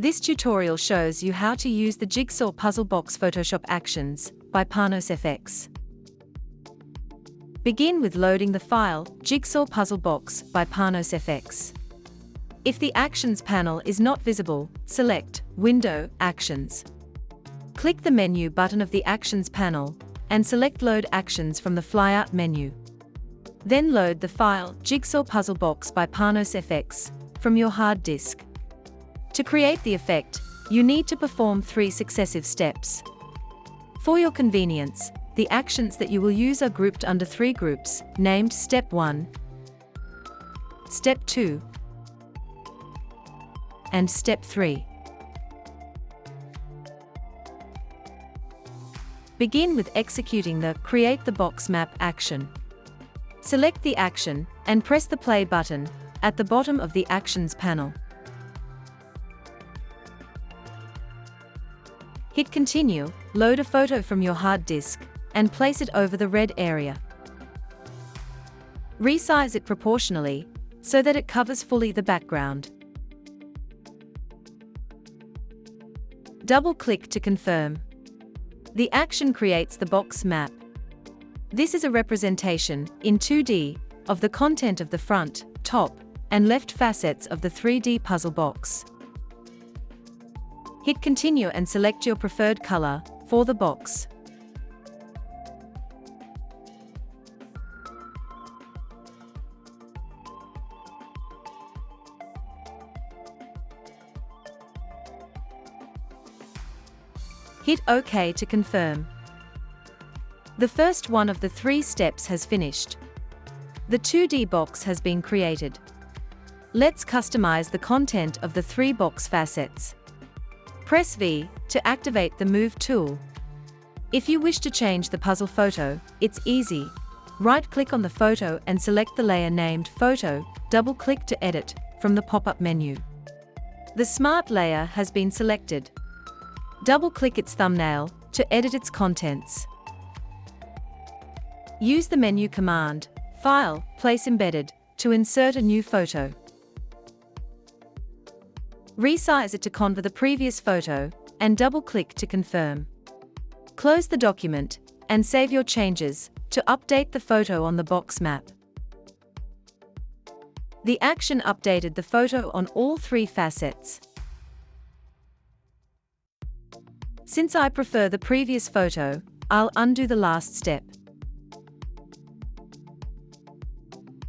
This tutorial shows you how to use the Jigsaw Puzzle Box Photoshop Actions by Panos FX. Begin with loading the file Jigsaw Puzzle Box by Panos FX. If the Actions panel is not visible, select Window, Actions. Click the menu button of the Actions panel and select Load Actions from the flyout menu. Then load the file Jigsaw Puzzle Box by Panos FX from your hard disk. To create the effect, you need to perform 3 successive steps. For your convenience, the actions that you will use are grouped under 3 groups, named Step 1, Step 2, and Step 3. Begin with executing the Create the Box Map action. Select the action and press the play button at the bottom of the Actions panel. Hit Continue, load a photo from your hard disk, and place it over the red area. Resize it proportionally, so that it covers fully the background. Double-click to confirm. The action creates the box map. This is a representation, in 2D, of the content of the front, top, and left facets of the 3D puzzle box. Hit Continue and select your preferred color for the box. Hit OK to confirm. The first one of the 3 steps has finished. The 2D box has been created. Let's customize the content of the 3 box facets. Press V to activate the Move tool. If you wish to change the puzzle photo, it's easy. Right-click on the photo and select the layer named Photo, double-click to edit from the pop-up menu. The Smart layer has been selected. Double-click its thumbnail to edit its contents. Use the menu command, File, Place Embedded, to insert a new photo. Resize it to convert the previous photo, and double-click to confirm. Close the document, and save your changes, to update the photo on the box map. The action updated the photo on all 3 facets. Since I prefer the previous photo, I'll undo the last step.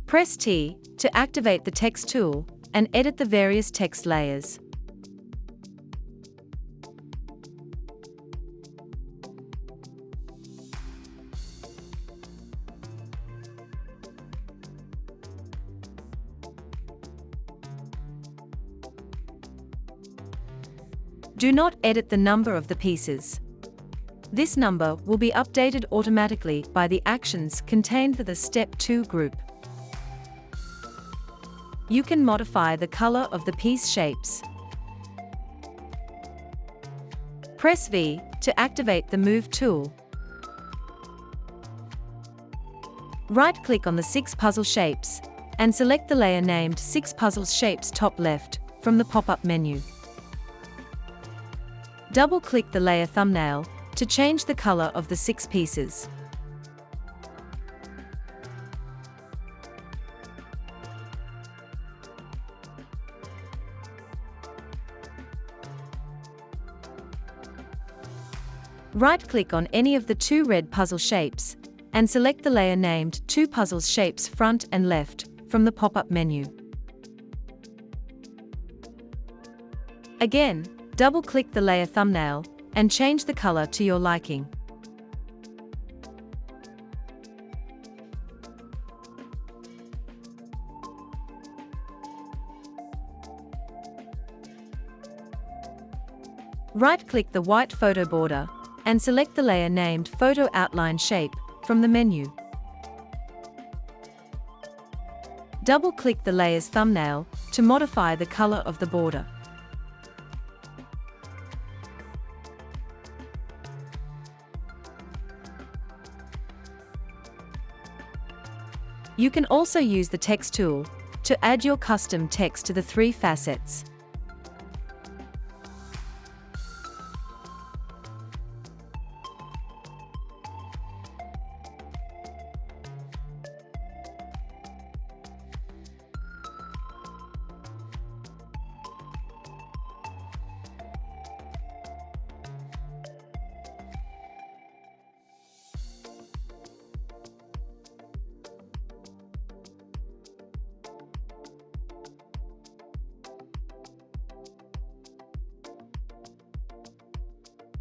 Press T to activate the Text tool, and edit the various text layers. Do not edit the number of the pieces. This number will be updated automatically by the actions contained for the Step 2 group. You can modify the color of the piece shapes. Press V to activate the Move tool. Right-click on the 6 puzzle shapes, and select the layer named 6 Puzzle Shapes top left from the pop-up menu. Double-click the layer thumbnail to change the color of the 6 pieces. Right-click on any of the 2 red puzzle shapes, and select the layer named 2 Puzzle Shapes front and left from the pop-up menu. Again, double-click the layer thumbnail, and change the color to your liking. Right-click the white photo border, and select the layer named Photo Outline Shape from the menu. Double-click the layer's thumbnail to modify the color of the border. You can also use the text tool to add your custom text to the 3 facets.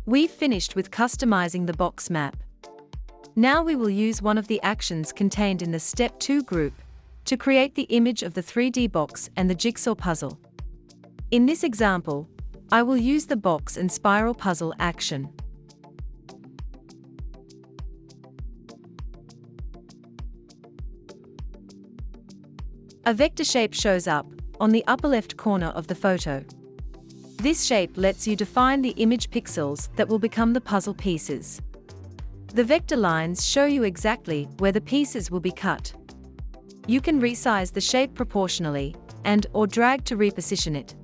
We've finished with customizing the box map. Now we will use one of the actions contained in the Step 2 group to create the image of the 3D box and the jigsaw puzzle. In this example, I will use the box and spiral puzzle action. A vector shape shows up on the upper left corner of the photo. This shape lets you define the image pixels that will become the puzzle pieces. The vector lines show you exactly where the pieces will be cut. You can resize the shape proportionally and/or drag to reposition it.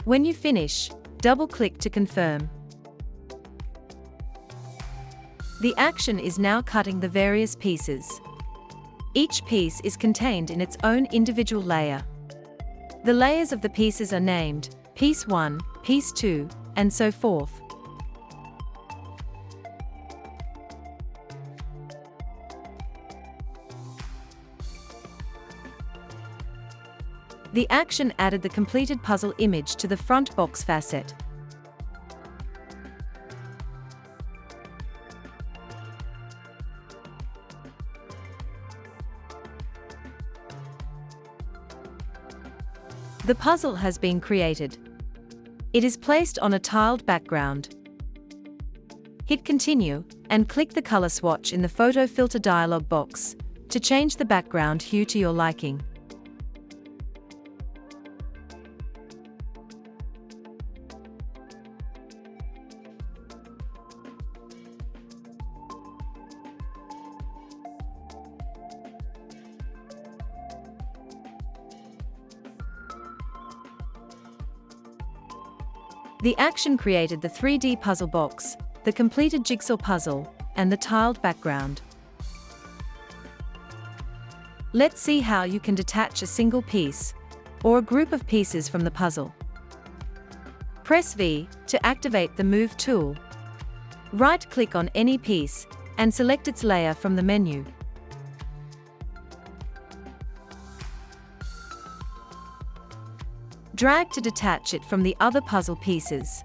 When you finish, double-click to confirm. The action is now cutting the various pieces. Each piece is contained in its own individual layer. The layers of the pieces are named Piece 1, Piece 2, and so forth. The action added the completed puzzle image to the front box facet. The puzzle has been created. It is placed on a tiled background. Hit Continue, and click the color swatch in the Photo Filter dialog box to change the background hue to your liking. The action created the 3D puzzle box, the completed jigsaw puzzle, and the tiled background. Let's see how you can detach a single piece or a group of pieces from the puzzle. Press V to activate the Move tool. Right-click on any piece and select its layer from the menu. Drag to detach it from the other puzzle pieces.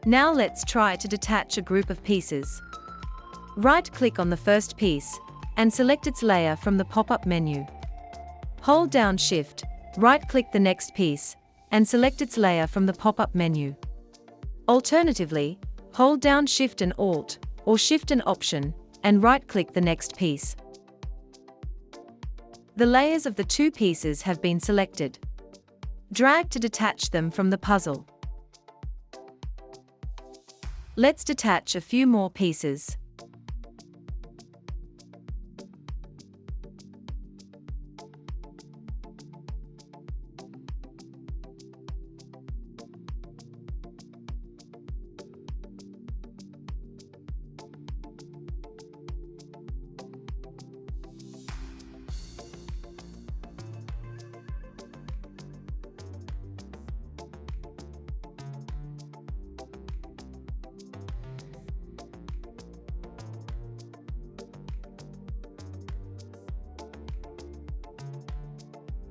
Now let's try to detach a group of pieces. Right-click on the first piece and select its layer from the pop-up menu. Hold down Shift, right-click the next piece, and select its layer from the pop-up menu. Alternatively, hold down Shift and Alt, or Shift and Option, and right-click the next piece. The layers of the 2 pieces have been selected. Drag to detach them from the puzzle. Let's detach a few more pieces.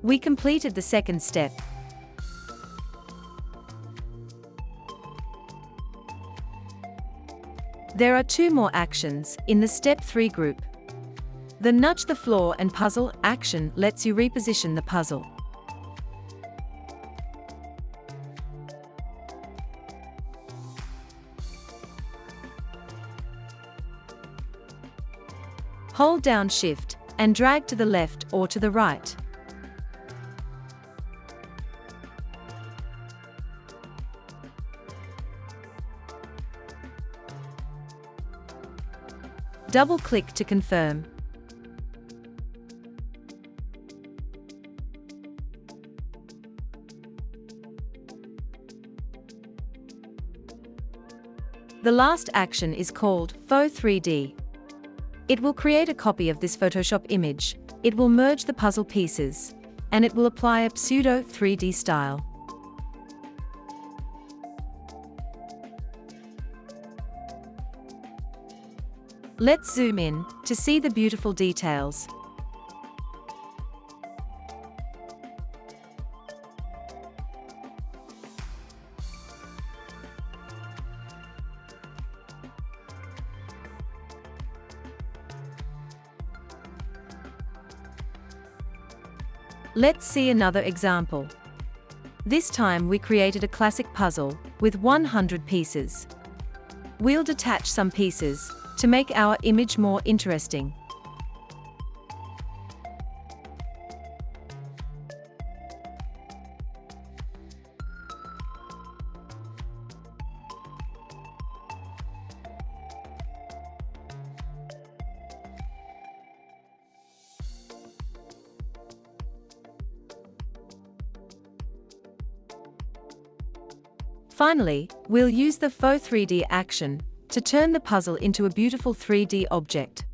We completed the second step. There are 2 more actions in the Step 3 group. The Nudge the Floor and Puzzle action lets you reposition the puzzle. Hold down Shift and drag to the left or to the right. Double-click to confirm. The last action is called Faux 3D. It will create a copy of this Photoshop image, it will merge the puzzle pieces, and it will apply a pseudo 3D style. Let's zoom in to see the beautiful details. Let's see another example. This time we created a classic puzzle with 100 pieces. We'll detach some pieces to make our image more interesting. Finally, we'll use the Faux 3D action to turn the puzzle into a beautiful 3D object.